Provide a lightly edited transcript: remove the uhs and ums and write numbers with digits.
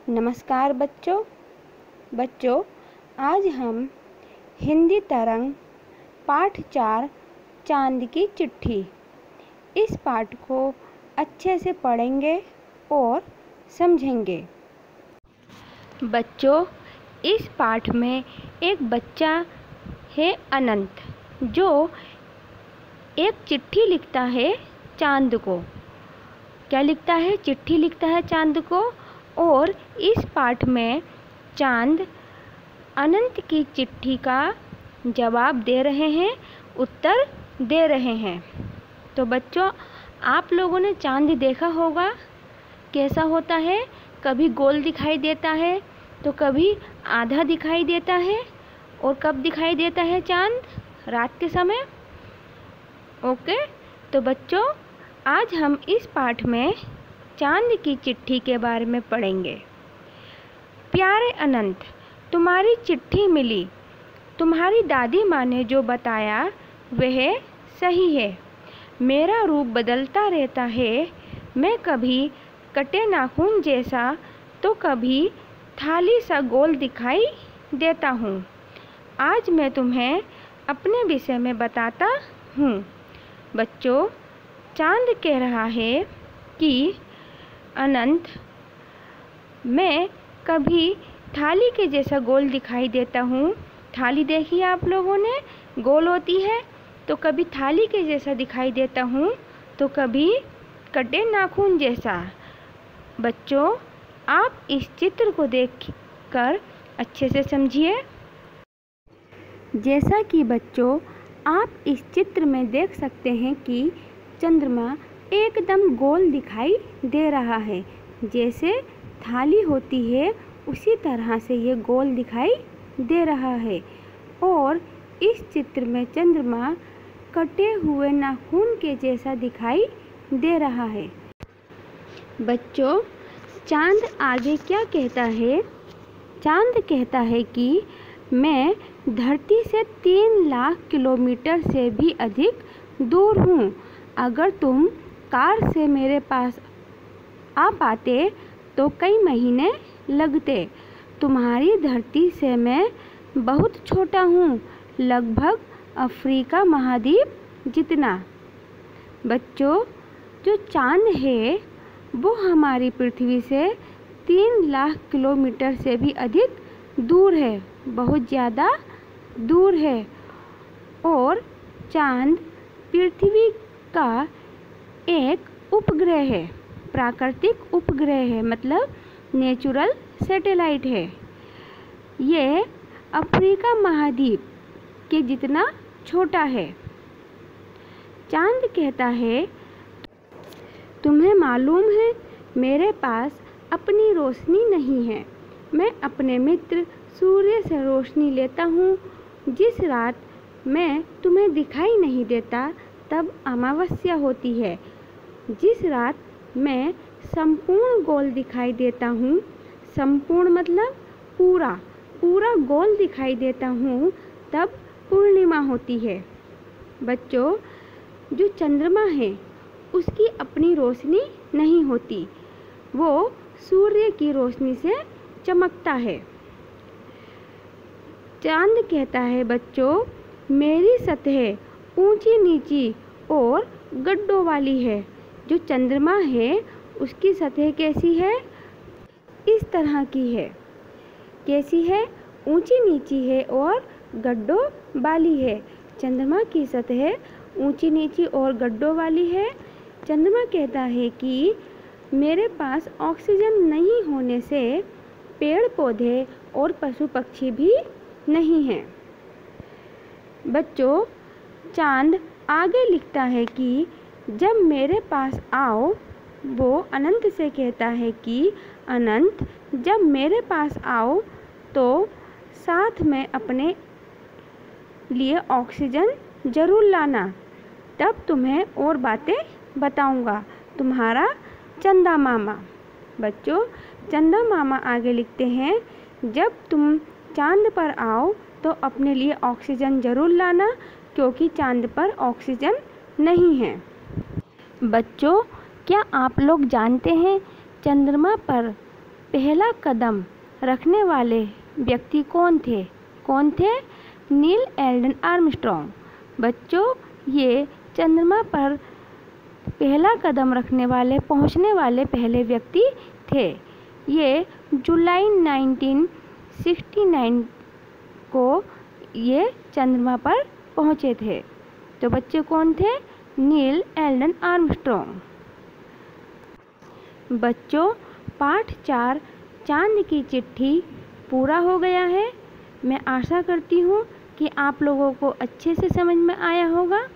नमस्कार बच्चों, आज हम हिंदी तरंग पाठ 4 चांद की चिट्ठी इस पाठ को अच्छे से पढ़ेंगे और समझेंगे। बच्चों, इस पाठ में एक बच्चा है अनंत, जो एक चिट्ठी लिखता है चांद को। क्या लिखता है? चिट्ठी लिखता है चांद को। और इस पाठ में चांद अनंत की चिट्ठी का जवाब दे रहे हैं, उत्तर दे रहे हैं। तो बच्चों, आप लोगों ने चांद देखा होगा, कैसा होता है? कभी गोल दिखाई देता है तो कभी आधा दिखाई देता है। और कब दिखाई देता है चांद? रात के समय। ओके, तो बच्चों, आज हम इस पाठ में चांद की चिट्ठी के बारे में पढ़ेंगे। प्यारे अनंत, तुम्हारी चिट्ठी मिली। तुम्हारी दादी माँ ने जो बताया वह सही है। मेरा रूप बदलता रहता है। मैं कभी कटे नाखून जैसा तो कभी थाली सा गोल दिखाई देता हूँ। आज मैं तुम्हें अपने विषय में बताता हूँ। बच्चों, चांद कह रहा है कि अनंत, मैं कभी थाली के जैसा गोल दिखाई देता हूँ। थाली देखी आप लोगों ने, गोल होती है। तो कभी थाली के जैसा दिखाई देता हूँ तो कभी कटे नाखून जैसा। बच्चों, आप इस चित्र को देखकर अच्छे से समझिए। जैसा कि बच्चों, आप इस चित्र में देख सकते हैं कि चंद्रमा एकदम गोल दिखाई दे रहा है। जैसे थाली होती है उसी तरह से ये गोल दिखाई दे रहा है। और इस चित्र में चंद्रमा कटे हुए नाखून के जैसा दिखाई दे रहा है। बच्चों, चांद आगे क्या कहता है? चांद कहता है कि मैं धरती से 3 लाख किलोमीटर से भी अधिक दूर हूँ। अगर तुम कार से मेरे पास आ पाते तो कई महीने लगते। तुम्हारी धरती से मैं बहुत छोटा हूँ, लगभग अफ्रीका महाद्वीप जितना। बच्चों, जो चांद है वो हमारी पृथ्वी से 3 लाख किलोमीटर से भी अधिक दूर है, बहुत ज़्यादा दूर है। और चांद पृथ्वी का एक उपग्रह है, प्राकृतिक उपग्रह है, मतलब नेचुरल सैटेलाइट है। ये अफ्रीका महाद्वीप के जितना छोटा है। चांद कहता है, तुम्हें मालूम है मेरे पास अपनी रोशनी नहीं है। मैं अपने मित्र सूर्य से रोशनी लेता हूँ। जिस रात मैं तुम्हें दिखाई नहीं देता तब अमावस्या होती है। जिस रात मैं संपूर्ण गोल दिखाई देता हूँ, संपूर्ण मतलब पूरा गोल दिखाई देता हूँ, तब पूर्णिमा होती है। बच्चों, जो चंद्रमा है उसकी अपनी रोशनी नहीं होती, वो सूर्य की रोशनी से चमकता है। चांद कहता है, बच्चों, मेरी सतह ऊंची नीची और गड्ढों वाली है। जो चंद्रमा है उसकी सतह कैसी है? इस तरह की है। कैसी है? ऊंची नीची है और गड्ढों वाली है। चंद्रमा की सतह ऊंची नीची और गड्ढों वाली है। चंद्रमा कहता है कि मेरे पास ऑक्सीजन नहीं होने से पेड़ पौधे और पशु पक्षी भी नहीं हैं। बच्चों, चांद आगे लिखता है कि जब मेरे पास आओ। वो अनंत से कहता है कि अनंत, जब मेरे पास आओ तो साथ में अपने लिए ऑक्सीजन ज़रूर लाना, तब तुम्हें और बातें बताऊंगा। तुम्हारा चंदा मामा। बच्चों, चंदा मामा आगे लिखते हैं, जब तुम चांद पर आओ तो अपने लिए ऑक्सीजन ज़रूर लाना, क्योंकि चांद पर ऑक्सीजन नहीं है। बच्चों, क्या आप लोग जानते हैं चंद्रमा पर पहला कदम रखने वाले व्यक्ति कौन थे? नील एल्डन आर्मस्ट्रॉन्ग। बच्चों, ये चंद्रमा पर पहला कदम पहुंचने वाले पहले व्यक्ति थे। ये जुलाई 1969 को ये चंद्रमा पर पहुंचे थे। तो बच्चे कौन थे? नील एल्डन आर्मस्ट्रॉन्ग। बच्चों, पाठ 4 चांद की चिट्ठी पूरा हो गया है। मैं आशा करती हूँ कि आप लोगों को अच्छे से समझ में आया होगा।